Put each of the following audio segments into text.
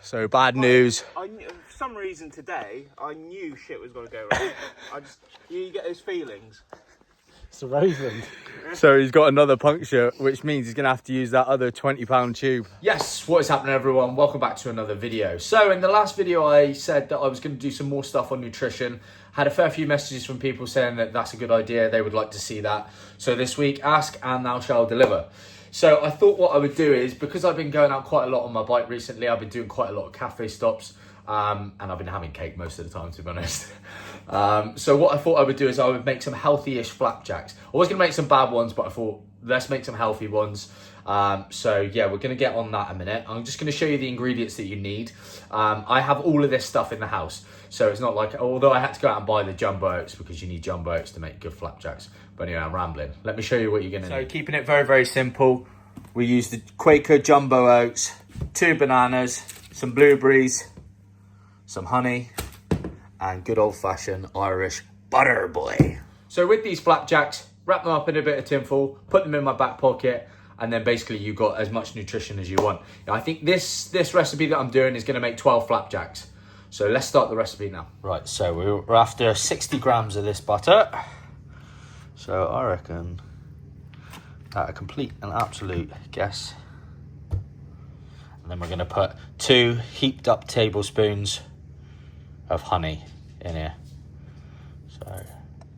So bad news. For some reason today, I knew shit was going to go wrong. You get those feelings. It's a Raven. So he's got another puncture, which means he's going to have to use that other £20 tube. Yes, what is happening, everyone? Welcome back to another video. So in the last video, I said that I was going to do some more stuff on nutrition. Had a fair few messages from people saying that that's a good idea. They would like to see that. So this week, ask and thou shalt deliver. So I thought what I would do is, because I've been going out quite a lot on my bike recently, I've been doing quite a lot of cafe stops, and I've been having cake most of the time, to be honest. So what I thought I would do is I would make some healthy-ish flapjacks. I was going to make some bad ones, but I thought, let's make some healthy ones. So yeah, we're going to get on that in a minute. I'm just going to show you the ingredients that you need. I have all of this stuff in the house. So it's not like, although I had to go out and buy the jumbo oats because you need jumbo oats to make good flapjacks. But anyway, I'm rambling. Let me show you what you're going to need. So keeping it very, very simple. We use the Quaker jumbo oats, 2 bananas, some blueberries, some honey, and good old-fashioned Irish butter, boy. So with these flapjacks, wrap them up in a bit of tinfoil, put them in my back pocket, and then basically you've got as much nutrition as you want. Now, I think this recipe that I'm doing is going to make 12 flapjacks. So let's start the recipe now. Right, so we're after 60 grams of this butter. So I reckon at a complete and absolute guess. And then we're going to put 2 heaped up tablespoons of honey in here. So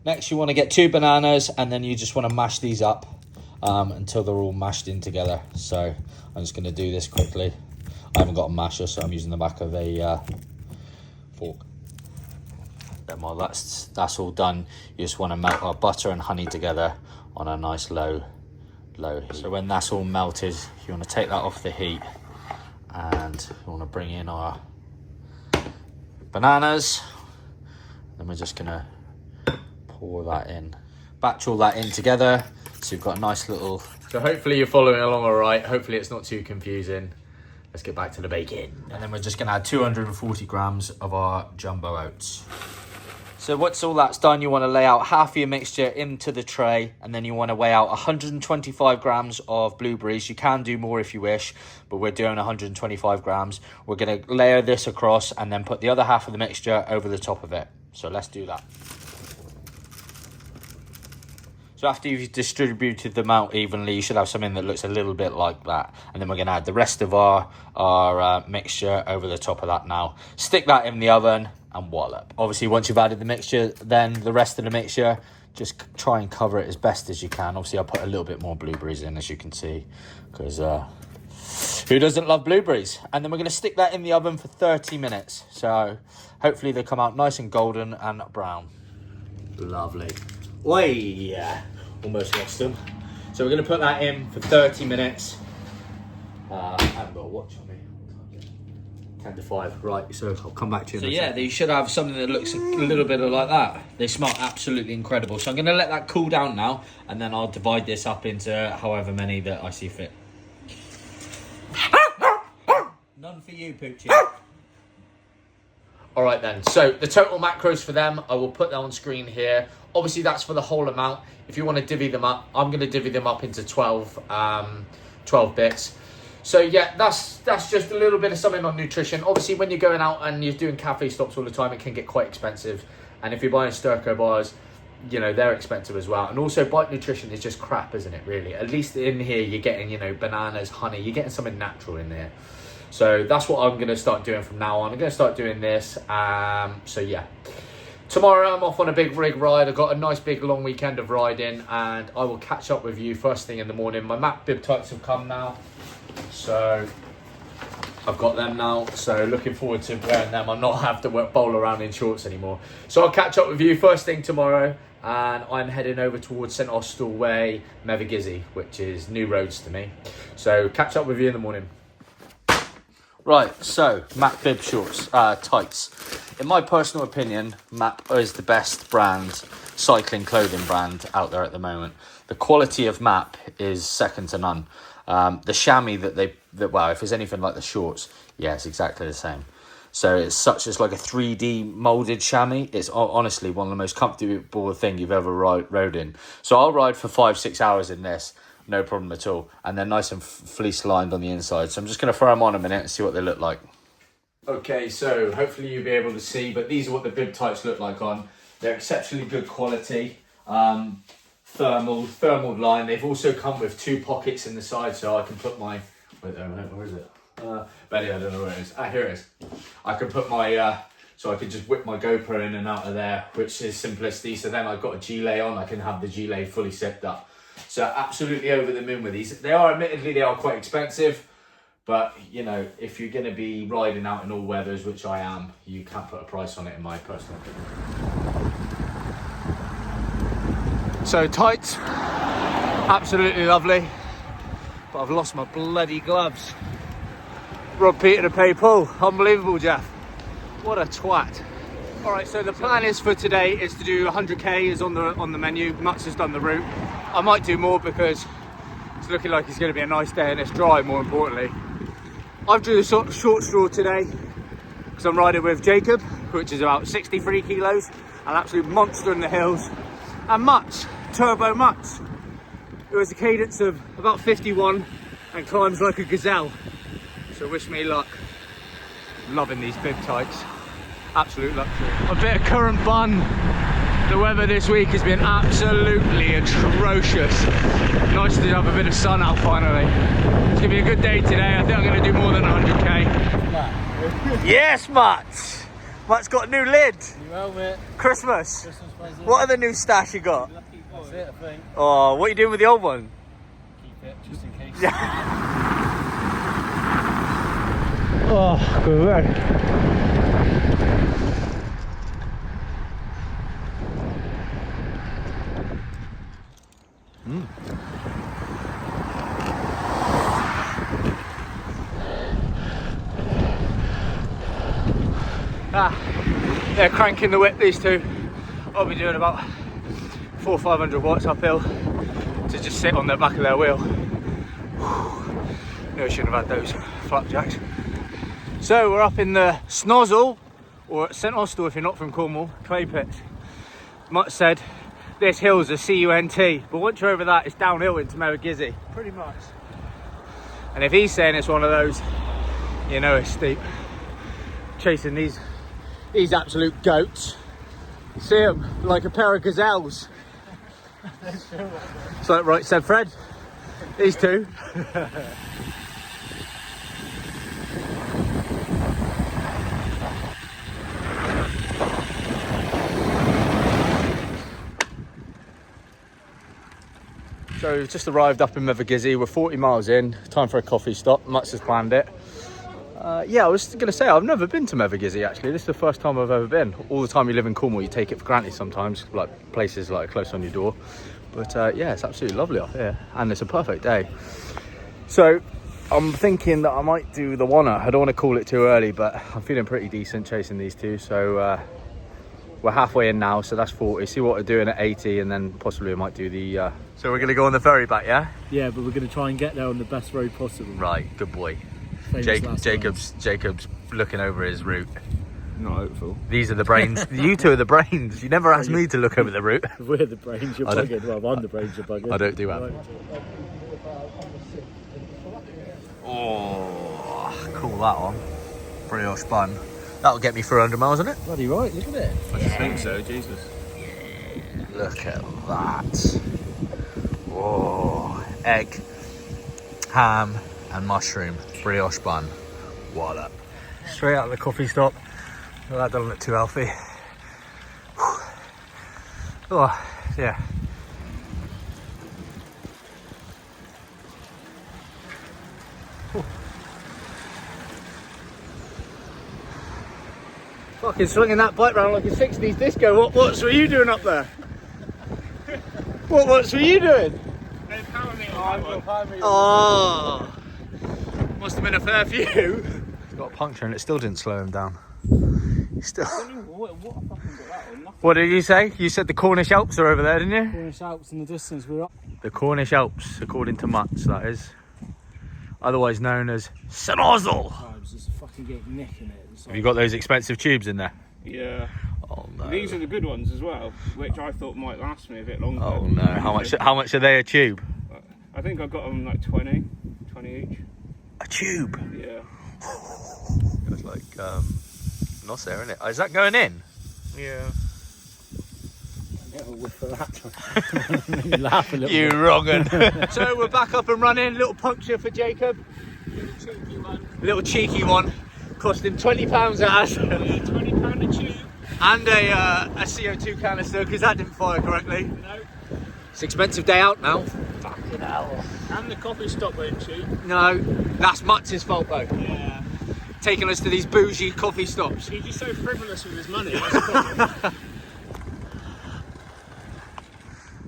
next you want to get 2 bananas, and then you just want to mash these up until they're all mashed in together. So I'm just going to do this quickly. I haven't got a masher, so I'm using the back of a fork. Then while that's all done, you just want to melt our butter and honey together on a nice low heat. So when that's all melted, you want to take that off the heat, and you want to bring in our bananas. Then we're just going to pour that in, batch all that in together, so you've got a nice little... So hopefully you're following along all right. Hopefully it's not too confusing. Let's get back to the baking. And then we're just going to add 240 grams of our jumbo oats. So once all that's done, you want to lay out half of your mixture into the tray, and then you want to weigh out 125 grams of blueberries. You can do more if you wish, but we're doing 125 grams. We're going to layer this across and then put the other half of the mixture over the top of it. So let's do that. So after you've distributed them out evenly, you should have something that looks a little bit like that. And then we're going to add the rest of our mixture over the top of that now. Stick that in the oven and wallop. Obviously, once you've added the mixture, then the rest of the mixture, just try and cover it as best as you can. Obviously, I'll put a little bit more blueberries in, as you can see, because who doesn't love blueberries? And then we're going to stick that in the oven for 30 minutes. So hopefully they come out nice and golden and brown. Lovely. Oi, yeah, almost lost them. So we're going to put that in for 30 minutes. I haven't got a watch on me. 10 to 5, right, so I'll come back to you. So yeah, you should have something that looks a little bit like that. They smell absolutely incredible. So I'm going to let that cool down now, and then I'll divide this up into however many that I see fit. None for you, Poochie. All right then, so the total macros for them, I will put that on screen here. Obviously that's for the whole amount. If you want to divvy them up, I'm going to divvy them up into 12 bits. So yeah, that's just a little bit of something on nutrition. Obviously when you're going out and you're doing cafe stops all the time, it can get quite expensive. And if you're buying Sturco bars, you know, they're expensive as well. And also bike nutrition is just crap, isn't it, really? At least in here you're getting, you know, bananas, honey, you're getting something natural in there. So that's what I'm going to start doing from now on. I'm going to start doing this. So yeah. Tomorrow I'm off on a big rig ride. I've got a nice big long weekend of riding, and I will catch up with you first thing in the morning. My map bib tights have come now. So I've got them now. So looking forward to wearing them. I'm not have to bowl around in shorts anymore. So I'll catch up with you first thing tomorrow. And I'm heading over towards St Austell Way, Mevagissey, which is new roads to me. So catch up with you in the morning. Right, so Map bib shorts, tights. In my personal opinion, Map is the best brand, cycling clothing brand out there at the moment. The quality of Map is second to none. The chamois well, if it's anything like the shorts, yeah, it's exactly the same. So it's like a 3D molded chamois. It's honestly one of the most comfortable thing you've ever rode in. So I'll ride for 5-6 hours in this. No problem at all. And they're nice and fleece lined on the inside. So I'm just going to throw them on a minute and see what they look like. Okay, so hopefully you'll be able to see, but these are what the bib types look like on. They're exceptionally good quality. Thermal line. They've also come with 2 pockets in the side, so I can put my, wait there a minute, where is it? Betty, I don't know where it is. Ah, here it is. I can put my, so I could just whip my GoPro in and out of there, which is simplicity. So then I've got a G-lay on, I can have the G-lay fully zipped up. So absolutely over the moon with these. They are, admittedly, they are quite expensive, but you know, if you're gonna be riding out in all weathers, which I am, you can't put a price on it in my personal opinion. So tights, absolutely lovely, but I've lost my bloody gloves. Rob Peter to pay Paul, unbelievable, Jeff. What a twat. All right, so the plan is for today is to do 100k is on the menu. Mutz has done the route. I might do more because it's looking like it's going to be a nice day and it's dry, more importantly. I've drew the short straw today because I'm riding with Jacob, which is about 63 kilos, an absolute monster in the hills. And Mutz, Turbo Mutz, who has a cadence of about 51 and climbs like a gazelle. So wish me luck. Loving these bib tights. Absolute luxury. A bit of current bun. The weather this week has been absolutely atrocious. Nice to have a bit of sun out finally. It's gonna be a good day today. I think I'm gonna do more than 100k. Yes, Mutz! Mutz got a new lid. New helmet. Christmas. Present. What other new stash you got? That's it, I think. Oh, what are you doing with the old one? Keep it, just in case. Yeah. Oh, good. They're cranking the whip, these two. I'll be doing about 400 or 500 watts uphill to just sit on the back of their wheel. No, I shouldn't have had those flapjacks. So we're up in the Snozzle, or St Austell if you're not from Cornwall, clay pits. Mutt said this hill's a CUNT, but once you're over that, it's downhill into Merrigizzy, pretty much. And if he's saying it's one of those, you know it's steep. Chasing these absolute goats. See them like a pair of gazelles. It's like, right, said Fred, these two. So we've just arrived up in Merrigizzy. We're 40 miles in, time for a coffee stop. Mutz has planned it. Yeah, I was going to say, I've never been to Merrigizzy actually. This is the first time I've ever been. All the time you live in Cornwall, you take it for granted sometimes, like places like close on your door. But yeah, it's absolutely lovely up here and it's a perfect day. So I'm thinking that I might do the Wanner. I don't want to call it too early, but I'm feeling pretty decent chasing these two. So we're halfway in now, so that's 40. See what we're doing at 80 and then possibly we might do the... So we're going to go on the ferry back, yeah? Yeah, but we're going to try and get there on the best road possible. Right, good boy. Jacob's looking over his route. Not hopeful. These are the brains. You two are the brains. You never asked me to look over the route. We're the brains, you're bugging. Well, I'm the brains, you're bugging. I don't do that. Oh, cool that one. Brioche bun. That'll get me 400 miles, isn't it? Bloody right, look at it. I just think so, Jesus. Look at that. Whoa. Egg, ham and mushroom brioche bun. What up? Straight out of the coffee stop. Well, that doesn't look too healthy. Oh, yeah. Fucking swinging that bike round like a 60s disco. What watts were you doing up there? What watts were you doing? Oh, must have been a fair few. He's got a puncture and it still didn't slow him down. Still. What did you say? You said the Cornish Alps are over there, didn't you? Cornish Alps in the distance, we're up. The Cornish Alps, according to Mutz, that is. Otherwise known as St Austell. There's a fucking get nick in it. Have you got those expensive tubes in there? Yeah. Oh no. These are the good ones as well, which I thought might last me a bit longer. Oh no. How much are they a tube? I think I got them like 20 each. A tube? Yeah. It's like not there, isn't it? Oh, is that going in? Yeah. Get a whiff of that. You laugh a little You bit. wrong 'un. So we're back up and running. Little puncture for Jacob. Little cheeky one. Cost him £20 out. £20 a tube. And a CO2 canister because that didn't fire correctly. No. It's an expensive day out now. Fucking hell. And the coffee stop weren't cheap. No, that's Mutz's fault though. Yeah. Taking us to these bougie coffee stops. He's just so frivolous with his money. That's the problem.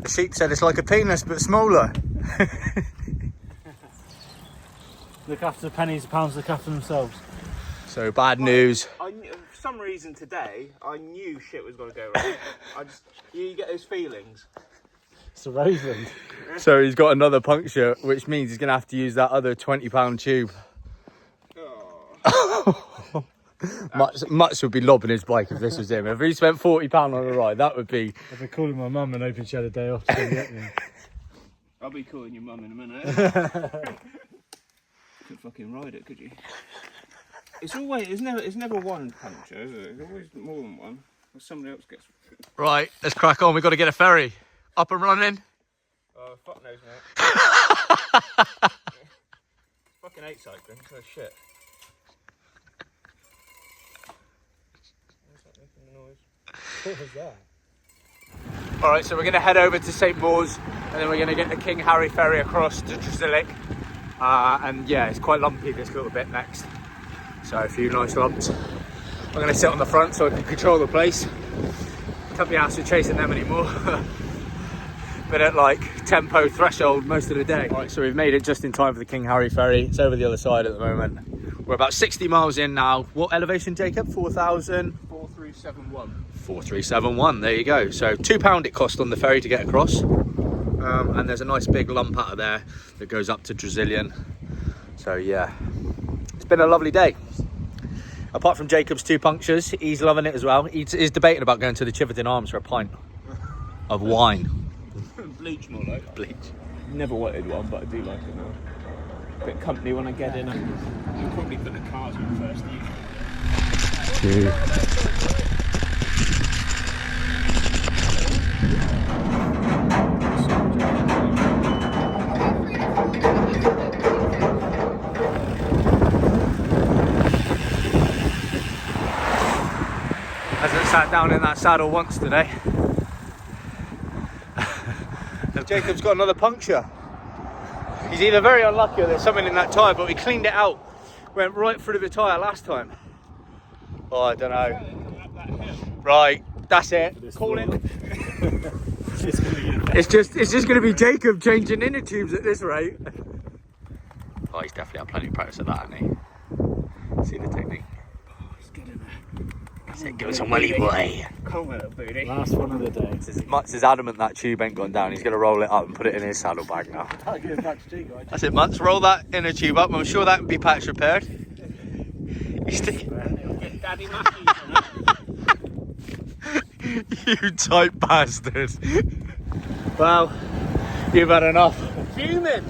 The sheep said it's like a penis but smaller. Look after the pennies, the pounds look after themselves. So bad news. For some reason today, I knew shit was going to go wrong. You get those feelings. It's a raven. So he's got another puncture, which means he's going to have to use that other £20 tube. Oh. Mutz would be lobbing his bike if this was him. If he spent £40 on a ride, that would be... I've been calling my mum and hoping she had a day off to come get me. I'll be calling your mum in a minute. Could fucking ride it, could you? It's never one puncture, is it? There's always more than one. Or somebody else gets. Right, let's crack on. We've got to get a ferry. Up and running. Oh, fuck knows, mate. Fucking hate cycling, so shit. What's that making the noise? What was that? All right, so we're going to head over to St. Mawes and then we're going to get the King Harry ferry across to Drusilic. And yeah, it's quite lumpy this little bit next. So a few nice lumps. I'm going to sit on the front so I can control the place. Can't be asked with chasing them anymore. Been at like tempo threshold most of the day. All right, so we've made it just in time for the King Harry ferry. It's over the other side at the moment. We're about 60 miles in now. What elevation, Jacob? 4,000? 4371. 4371, there you go. So £2 it cost on the ferry to get across. And there's a nice big lump out of there that goes up to Drusilian. So yeah, it's been a lovely day. Apart from Jacob's 2 punctures, he's loving it as well. He's debating about going to the Chiverton Arms for a pint of wine. Bleach more like. Bleach. Never wanted one, but I do like it now. Bit company when I get in. I'll probably put the cars in first. Hasn't sat down in that saddle once today. Jacob's got another puncture. He's either very unlucky or there's something in that tyre, but we cleaned it out. Went right through the tyre last time. Oh, I don't know. Right, that's it. Call it. It's just going to be Jacob changing inner tubes at this rate. Oh, he's definitely had plenty of practice at that, hasn't he? See the technique. Give us a money, boy. Come on, little booty. Last one of the day. Mutz is adamant that tube ain't gone down. He's going to roll it up and put it in his saddlebag now. I'll give it back to Chico. That's it, Mutz. Roll that inner tube up. I'm sure that can be patch repaired. He's Get Daddy Matthews on it. You tight bastard. Well, you've had enough. Fuming.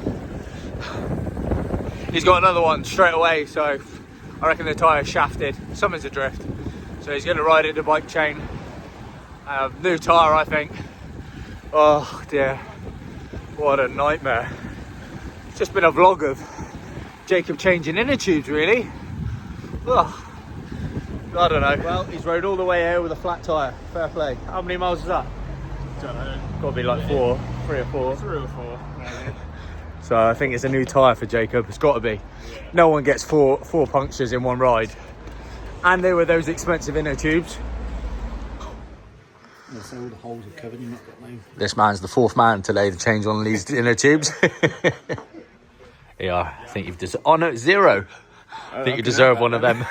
He's got another one straight away, so I reckon the tyre's shafted. Something's adrift. So he's going to ride it to bike chain. New tyre, I think. Oh dear, what a nightmare. It's just been a vlog of Jacob changing inner tubes, really. Oh, I don't know. Well, he's rode all the way here with a flat tyre. Fair play. How many miles is that? Don't know. Got to be like 3 or 4. 3 or 4. Maybe. So I think it's a new tyre for Jacob. It's got to be. Yeah. No one gets four punctures in one ride. And they were those expensive inner tubes. So all the holes are covered, you've not got no. This man's the 4th man today to change one of these inner tubes. Yeah, I think you've deserved... Oh no, 0. I think you deserve one of them.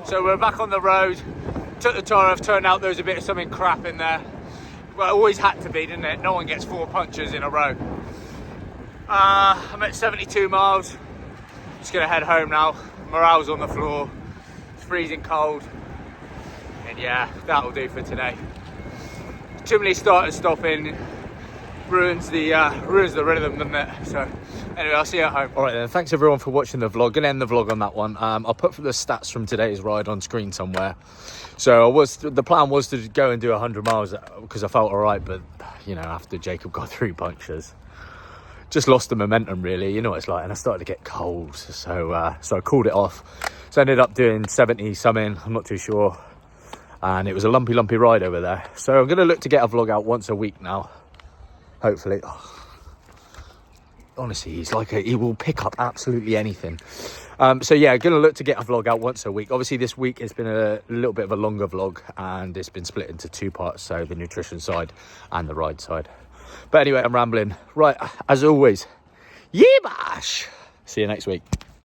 So we're back on the road. Took the tyre off, turned out there was a bit of something crap in there. Well, it always had to be, didn't it? No one gets 4 punctures in a row. I'm at 72 miles. Just gonna head home now. Morale's on the floor. It's freezing cold. And yeah, that'll do for today. Too many start and stopping. ruins the rhythm, doesn't it? So anyway, I'll see you at home. All right then, thanks everyone for watching the vlog. Gonna end the vlog on that one. I'll put the stats from today's ride on screen somewhere. So the plan was to go and do 100 miles because I felt all right, but you know, after Jacob got 3 punctures, just lost the momentum really. You know what it's like, and I started to get cold, so I called it off. So I ended up doing 70 something, I'm not too sure, and it was a lumpy ride over there. So I'm gonna look to get a vlog out once a week now, hopefully. Honestly, he's like he will pick up absolutely anything. So yeah, gonna look to get a vlog out once a week. Obviously this week it's been a little bit of a longer vlog, and it's been split into 2 parts, so the nutrition side and the ride side. But anyway, I'm rambling. Right, as always, yeah bash. See you next week.